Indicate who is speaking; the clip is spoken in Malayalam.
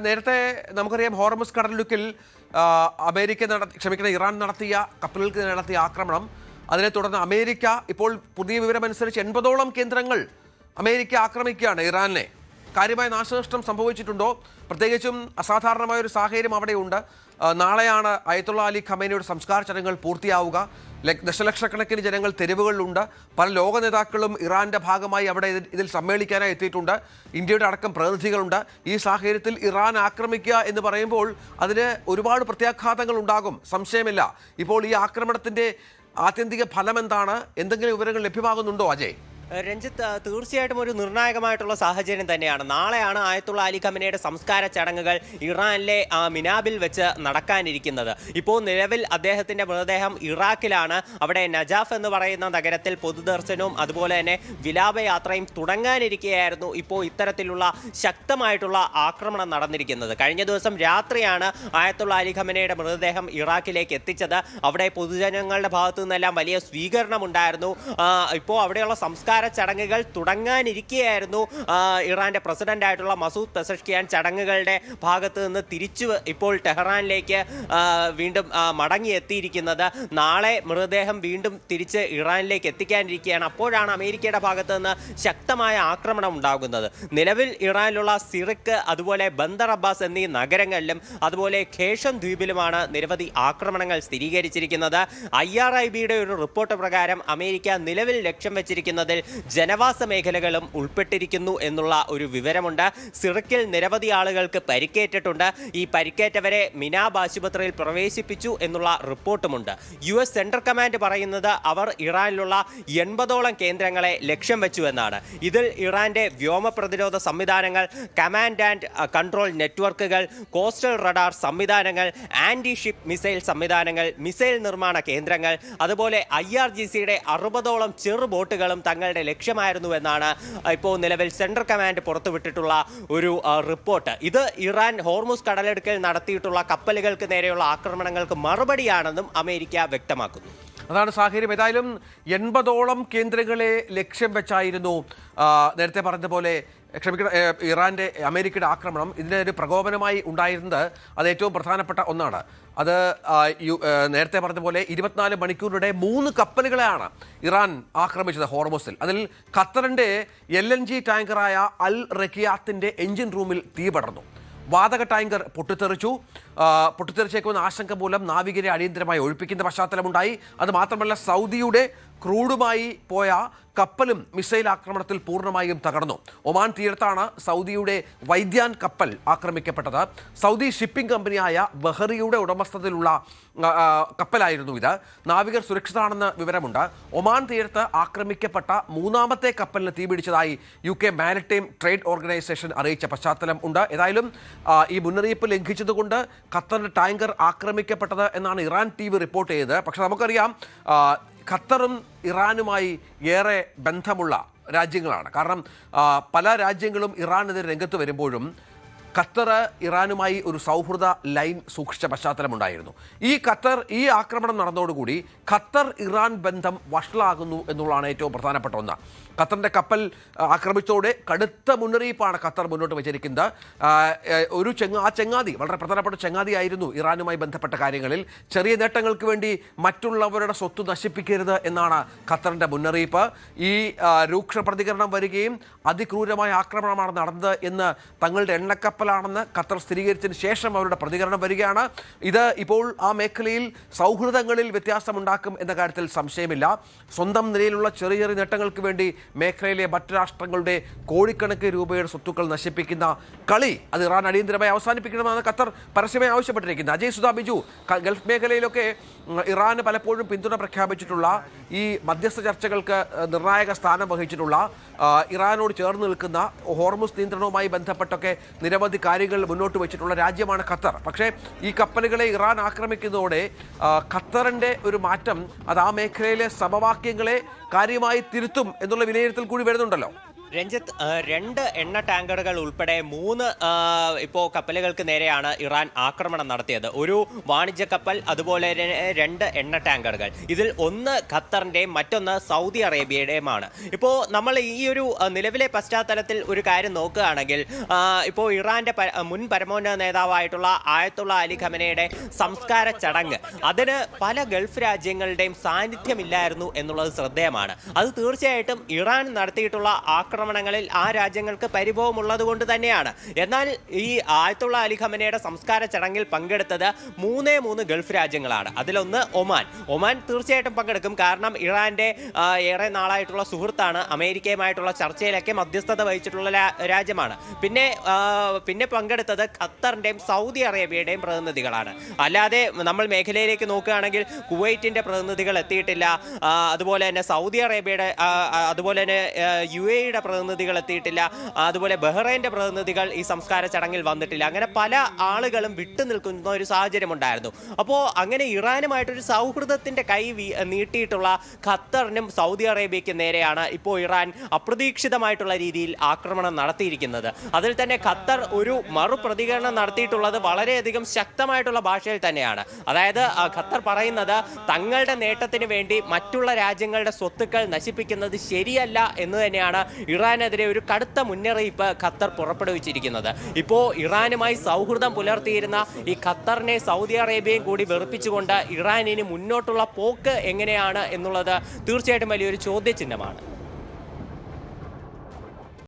Speaker 1: നേരത്തെ നമുക്കറിയാം ഹോർമുസ് കടലിടുക്കിൽ ഇറാൻ നടത്തിയ കപ്പലുകൾക്ക് നടത്തിയ ആക്രമണം, അതിനെ തുടർന്ന് അമേരിക്ക ഇപ്പോൾ പുതിയ വിവരമനുസരിച്ച് 80ഓളം കേന്ദ്രങ്ങൾ അമേരിക്ക ആക്രമിക്കുകയാണ് ഇറാനെ. കാര്യമായ നാശനഷ്ടം സംഭവിച്ചിട്ടുണ്ടോ? പ്രത്യേകിച്ചും അസാധാരണമായ ഒരു സാഹചര്യം അവിടെയുണ്ട്. നാളെയാണ് അയത്തുള്ള അലി ഖമേനിയുടെ സംസ്കാര ചടങ്ങുകൾ പൂർത്തിയാവുക. ദശലക്ഷക്കണക്കിന് ജനങ്ങൾ തെരുവുകളിലുണ്ട്. പല ലോക നേതാക്കളും ഇറാന്റെ ഭാഗമായി അവിടെ ഇതിൽ സമ്മേളിക്കാനായി എത്തിയിട്ടുണ്ട്. ഇന്ത്യയുടെ അടക്കം പ്രതിനിധികളുണ്ട്. ഈ സാഹചര്യത്തിൽ ഇറാൻ ആക്രമിക്കുക എന്ന് പറയുമ്പോൾ അതിന് ഒരുപാട് പ്രത്യാഘാതങ്ങൾ ഉണ്ടാകും, സംശയമില്ല. ഇപ്പോൾ ഈ ആക്രമണത്തിന്റെ ആത്യന്തിക ഫലം എന്താണ്? എന്തെങ്കിലും വിവരങ്ങൾ ലഭ്യമാകുന്നുണ്ടോ അജയ്?
Speaker 2: രഞ്ജിത്ത്, തീർച്ചയായിട്ടും ഒരു നിർണായകമായിട്ടുള്ള സാഹചര്യം തന്നെയാണ്. നാളെയാണ് ആയത്തുള്ള അലി ഖമേനിയുടെ സംസ്കാര ചടങ്ങുകൾ ഇറാനിലെ മിനാബിൽ വെച്ച് നടക്കാനിരിക്കുന്നത്. ഇപ്പോൾ നിലവിൽ അദ്ദേഹത്തിന്റെ മൃതദേഹം ഇറാഖിലാണ്. അവിടെ നജാഫ് എന്ന് പറയുന്ന നഗരത്തിൽ പൊതുദർശനവും അതുപോലെ തന്നെ വിലാപയാത്രയും തുടങ്ങാനിരിക്കുകയായിരുന്നു ഇപ്പോൾ ഇത്തരത്തിലുള്ള ശക്തമായിട്ടുള്ള ആക്രമണം നടന്നിരിക്കുന്നത്. കഴിഞ്ഞ ദിവസം രാത്രിയാണ് ആയത്തുള്ള അലി ഖമേനിയുടെ മൃതദേഹം ഇറാഖിലേക്ക് എത്തിച്ചത്. അവിടെ പൊതുജനങ്ങളുടെ ഭാഗത്തു നിന്നെല്ലാം വലിയ സ്വീകരണം ഉണ്ടായിരുന്നു. ഇപ്പോൾ അവിടെയുള്ള സംസ്കാര ചടങ്ങുകൾ തുടങ്ങാനിരിക്കുകയായിരുന്നു. ഇറാന്റെ പ്രസിഡന്റ് ആയിട്ടുള്ള മസൂദ് പെസഷ്കിയാൻ ചടങ്ങുകളുടെ ഭാഗത്ത് നിന്ന് തിരിച്ചു ഇപ്പോൾ ടെഹ്റാനിലേക്ക് വീണ്ടും മടങ്ങിയെത്തിയിരിക്കുന്നത്. നാളെ മൃതദേഹം വീണ്ടും തിരിച്ച് ഇറാനിലേക്ക് എത്തിക്കാനിരിക്കുകയാണ്. അപ്പോഴാണ് അമേരിക്കയുടെ ഭാഗത്ത് നിന്ന് ശക്തമായ ആക്രമണം ഉണ്ടാകുന്നത്. നിലവിൽ ഇറാനിലുള്ള സിറിക്ക്, അതുപോലെ ബന്ദർ അബ്ബാസ് എന്നീ നഗരങ്ങളിലും അതുപോലെ ഖേഷം ദ്വീപിലുമാണ് നിരവധി ആക്രമണങ്ങൾ സ്ഥിരീകരിച്ചിരിക്കുന്നത്. IRIBയുടെ ഒരു റിപ്പോർട്ട് പ്രകാരം അമേരിക്ക നിലവിൽ ലക്ഷ്യം വെച്ചിരിക്കുന്നതിൽ ജനവാസ മേഖലകളും ഉൾപ്പെട്ടിരിക്കുന്നു എന്നുള്ള ഒരു വിവരമുണ്ട്. സിറിക്കിൽ നിരവധി ആളുകൾക്ക് പരിക്കേറ്റിട്ടുണ്ട്. ഈ പരിക്കേറ്റവരെ മിനാബ് ആശുപത്രിയിൽ പ്രവേശിപ്പിച്ചു എന്നുള്ള റിപ്പോർട്ടുമുണ്ട്. US സെൻട്രൽ കമാൻഡ് പറയുന്നത് അവർ ഇറാനിലുള്ള 80ഓളം കേന്ദ്രങ്ങളെ ലക്ഷ്യം വെച്ചു എന്നാണ്. ഇതിൽ ഇറാന്റെ വ്യോമ പ്രതിരോധ സംവിധാനങ്ങൾ, കമാൻഡ് ആൻഡ് കൺട്രോൾ നെറ്റ്വർക്കുകൾ, കോസ്റ്റൽ റഡാർ സംവിധാനങ്ങൾ, ആന്റി ഷിപ്പ് മിസൈൽ സംവിധാനങ്ങൾ, മിസൈൽ നിർമ്മാണ കേന്ദ്രങ്ങൾ, അതുപോലെ IRGCയുടെ 60ഓളം ചെറു ബോട്ടുകളും തങ്ങളുടെ ലക്ഷ്യമായിരുന്നു എന്നാണ് ഇപ്പോൾ നിലവിൽ സെൻട്രൽ കമാൻഡ് പുറത്തുവിട്ടിട്ടുള്ള ഒരു റിപ്പോർട്ട്. ഇത് ഇറാൻ ഹോർമുസ് കടലിടുക്കിൽ നടത്തിയിട്ടുള്ള കപ്പലുകൾക്ക് നേരെയുള്ള ആക്രമണങ്ങൾക്ക് മറുപടിയാണെന്നും അമേരിക്ക വ്യക്തമാക്കുന്നു.
Speaker 1: അതാണ് സാഹചര്യം. ഏതായാലും 80ഓളം കേന്ദ്രങ്ങളെ ലക്ഷ്യം വെച്ചായിരുന്നു നേരത്തെ പറഞ്ഞതുപോലെ അമേരിക്കയുടെ ആക്രമണം. ഇതിൻ്റെ ഒരു പ്രകോപനമായി ഉണ്ടായിരുന്നത് അത് ഏറ്റവും പ്രധാനപ്പെട്ട ഒന്നാണ്. അത് നേരത്തെ പറഞ്ഞതുപോലെ 24 മണിക്കൂറിനിടെ 3 കപ്പലുകളെയാണ് ഇറാൻ ആക്രമിച്ചത് ഹോർമുസിൽ. അതിൽ ഖത്തറിൻ്റെ LNG ടാങ്കറായ അൽ റക്കിയാത്തിൻ്റെ എഞ്ചിൻ റൂമിൽ തീ പടർന്നു. വാതക ടാങ്കർ പൊട്ടിത്തെറിച്ചേക്കുമെന്ന ആശങ്ക മൂലം നാവികരെ അടിയന്തരമായി ഒഴിപ്പിക്കുന്ന പശ്ചാത്തലമുണ്ടായി. അത് മാത്രമല്ല, സൗദിയുടെ ക്രൂഡുമായി പോയ കപ്പലും മിസൈൽ ആക്രമണത്തിൽ പൂർണ്ണമായും തകർന്നു. ഒമാൻ തീരത്താണ് സൗദിയുടെ വൈദ്യാൻ കപ്പൽ ആക്രമിക്കപ്പെട്ടത്. സൗദി ഷിപ്പിംഗ് കമ്പനിയായ ബഹറിയുടെ ഉടമസ്ഥതയിലുള്ള കപ്പലായിരുന്നു ഇത്. നാവികർ സുരക്ഷിതരാണെന്ന് വിവരമുണ്ട്. ഒമാൻ തീരത്ത് ആക്രമിക്കപ്പെട്ട 3ാമത്തെ കപ്പലിന് തീപിടിച്ചതായി UK മാരിടൈം ട്രേഡ് ഓർഗനൈസേഷൻ അറിയിച്ച പശ്ചാത്തലം ഉണ്ട്. ഏതായാലും ഈ മുന്നറിയിപ്പ് ലംഘിച്ചതുകൊണ്ട് ഖത്തറിന്റെ ടാങ്കർ ആക്രമിക്കപ്പെട്ടത് എന്നാണ് ഇറാൻ TV റിപ്പോർട്ട് ചെയ്തത്. പക്ഷെ നമുക്കറിയാം, ഖത്തറും ഇറാനുമായി ഏറെ ബന്ധമുള്ള രാജ്യങ്ങളാണ്. കാരണം പല രാജ്യങ്ങളും ഇറാനെതിരെ രംഗത്ത് വരുമ്പോഴും ഖത്തർ ഇറാനുമായി ഒരു സൗഹൃദ ലൈൻ സൂക്ഷിച്ച പശ്ചാത്തലമുണ്ടായിരുന്നു. ഈ ആക്രമണം നടന്നതോടുകൂടി ഖത്തർ ഇറാൻ ബന്ധം വഷളാകുന്നു എന്നുള്ളതാണ് ഏറ്റവും പ്രധാനപ്പെട്ട ഒന്ന്. ഖത്തറിൻ്റെ കപ്പൽ ആക്രമിച്ചതോടെ കടുത്ത മുന്നറിയിപ്പാണ് ഖത്തർ മുന്നോട്ട് വെച്ചിരിക്കുന്നത്. ആ ചങ്ങാതി വളരെ പ്രധാനപ്പെട്ട ചങ്ങാതിയായിരുന്നു ഇറാനുമായി ബന്ധപ്പെട്ട കാര്യങ്ങളിൽ. ചെറിയ നേട്ടങ്ങൾക്ക് വേണ്ടി മറ്റുള്ളവരുടെ സ്വത്ത് നശിപ്പിക്കരുത് എന്നാണ് ഖത്തറിൻ്റെ മുന്നറിയിപ്പ്. ഈ രൂക്ഷ പ്രതികരണം വരികയും അതിക്രൂരമായ ആക്രമണമാണ് നടന്നത് എന്ന് തങ്ങളുടെ എണ്ണക്കപ്പലാണെന്ന് ഖത്തർ സ്ഥിരീകരിച്ചതിന് ശേഷം അവരുടെ പ്രതികരണം വരികയാണ്. ഇത് ഇപ്പോൾ ആ മേഖലയിൽ സൗഹൃദങ്ങളിൽ വ്യത്യാസമുണ്ടാക്കും എന്ന കാര്യത്തിൽ സംശയമില്ല. സ്വന്തം നിലയിലുള്ള ചെറിയ ചെറിയ നേട്ടങ്ങൾക്ക് വേണ്ടി മേഖലയിലെ മറ്റു രാഷ്ട്രങ്ങളുടെ കോടിക്കണക്കിന് രൂപയുടെ സ്വത്തുക്കൾ നശിപ്പിക്കുന്ന കളി അത് ഇറാൻ അടിയന്തരമായി അവസാനിപ്പിക്കണമെന്നാണ് ഖത്തർ പരസ്യമായി ആവശ്യപ്പെട്ടിരിക്കുന്നത്. അജയ് സുധാ ബിജു, ഗൾഫ് മേഖലയിലൊക്കെ ഇറാന് പലപ്പോഴും പിന്തുണ പ്രഖ്യാപിച്ചിട്ടുള്ള, ഈ മധ്യസ്ഥ ചർച്ചകൾക്ക് നിർണായക സ്ഥാനം വഹിച്ചിട്ടുള്ള, ഇറാനോട് ചേർന്ന് നിൽക്കുന്ന, ഹോർമുസ് നിയന്ത്രണവുമായി ബന്ധപ്പെട്ടൊക്കെ നിരവധി കാര്യങ്ങൾ മുന്നോട്ട് വെച്ചിട്ടുള്ള രാജ്യമാണ് ഖത്തർ. പക്ഷേ ഈ കപ്പലുകളെ ഇറാൻ ആക്രമിക്കുന്നതോടെ ഖത്തറിൻ്റെ ഒരു മാറ്റം അത് ആ മേഖലയിലെ സമവാക്യങ്ങളെ കാര്യമായി തിരുത്തും എന്നുള്ള വിലയിരുത്തൽ കൂടി വരുന്നുണ്ടല്ലോ.
Speaker 2: രഞ്ജിത്ത്, 2 എണ്ണ ടാങ്കറുകൾ ഉൾപ്പെടെ 3 ഇപ്പോൾ കപ്പലുകൾക്ക് നേരെയാണ് ഇറാൻ ആക്രമണം നടത്തിയത്. ഒരു വാണിജ്യ കപ്പൽ, അതുപോലെ 2 എണ്ണ ടാങ്കറുകൾ. ഇതിൽ ഒന്ന് ഖത്തറിൻ്റെയും മറ്റൊന്ന് സൗദി അറേബ്യയുടെയുമാണ്. ഇപ്പോൾ നമ്മൾ ഈ ഒരു നിലവിലെ പശ്ചാത്തലത്തിൽ ഒരു കാര്യം നോക്കുകയാണെങ്കിൽ, ഇപ്പോൾ ഇറാന്റെ മുൻ പരമോന്നത നേതാവായിട്ടുള്ള ആയത്തുള്ള അലി ഖമനയുടെ സംസ്കാര ചടങ്ങ്, അതിന് പല ഗൾഫ് രാജ്യങ്ങളുടെയും സാന്നിധ്യമില്ലായിരുന്നു എന്നുള്ളത് ശ്രദ്ധേയമാണ്. അത് തീർച്ചയായിട്ടും ഇറാൻ നടത്തിയിട്ടുള്ള ആക്രമണങ്ങളിൽ ആ രാജ്യങ്ങൾക്ക് പരിഭവമുള്ളത് കൊണ്ട് തന്നെയാണ്. എന്നാൽ ഈ ആയത്തുള്ള അലി ഖമനയുടെ സംസ്കാര ചടങ്ങിൽ പങ്കെടുത്തത് 3 ഗൾഫ് രാജ്യങ്ങളാണ്. അതിലൊന്ന് ഒമാൻ തീർച്ചയായിട്ടും പങ്കെടുക്കും. കാരണം ഇറാന്റെ ഏറെ നാളായിട്ടുള്ള സുഹൃത്താണ്, അമേരിക്കയുമായിട്ടുള്ള ചർച്ചയിലൊക്കെ മധ്യസ്ഥത വഹിച്ചിട്ടുള്ള രാജ്യമാണ്. പിന്നെ പങ്കെടുത്തത് ഖത്തറിന്റെയും സൗദി അറേബ്യയുടെയും പ്രതിനിധികളാണ്. അല്ലാതെ നമ്മൾ മേഖലയിലേക്ക് നോക്കുകയാണെങ്കിൽ കുവൈറ്റിന്റെ പ്രതിനിധികൾ എത്തിയിട്ടില്ല, അതുപോലെ തന്നെ സൗദി അറേബ്യയുടെ, അതുപോലെ തന്നെ UAE-യുടെ പ്രതിനിധികൾ എത്തിയിട്ടില്ല, അതുപോലെ ബഹ്റൈൻ്റെ പ്രതിനിധികൾ ഈ സംസ്കാര ചടങ്ങിൽ വന്നിട്ടില്ല. അങ്ങനെ പല ആളുകളും വിട്ടുനിൽക്കുന്ന ഒരു സാഹചര്യം ഉണ്ടായിരുന്നു. അപ്പോൾ അങ്ങനെ ഇറാനുമായിട്ടൊരു സൗഹൃദത്തിന്റെ കൈ നീട്ടിയിട്ടുള്ള ഖത്തറിനും സൗദി അറേബ്യയ്ക്ക് നേരെയാണ് ഇപ്പോൾ ഇറാൻ അപ്രതീക്ഷിതമായിട്ടുള്ള രീതിയിൽ ആക്രമണം നടത്തിയിരിക്കുന്നത്. അതിൽ തന്നെ ഖത്തർ ഒരു മറുപ്രതികരണം നടത്തിയിട്ടുള്ളത് വളരെയധികം ശക്തമായിട്ടുള്ള ഭാഷയിൽ തന്നെയാണ്. അതായത് ഖത്തർ പറയുന്നത് തങ്ങളുടെ നേട്ടത്തിന് വേണ്ടി മറ്റുള്ള രാജ്യങ്ങളുടെ സ്വത്തുക്കൾ നശിപ്പിക്കുന്നത് ശരിയല്ല എന്ന് തന്നെയാണ് ഇറാനെതിരെ ഒരു കടുത്ത മുന്നറിയിപ്പ് ഖത്തർ പുറപ്പെടുവിച്ചിരിക്കുന്നത്. ഇപ്പോൾ ഇറാനുമായി സൗഹൃദം പുലർത്തിയിരുന്ന ഈ ഖത്തറിനെ സൗദി അറേബ്യയും കൂടി വെറുപ്പിച്ചുകൊണ്ട് ഇറാനിന് മുന്നോട്ടുള്ള പോക്ക് എങ്ങനെയാണ് എന്നുള്ളത് തീർച്ചയായിട്ടും വലിയൊരു ചോദ്യചിഹ്നമാണ്.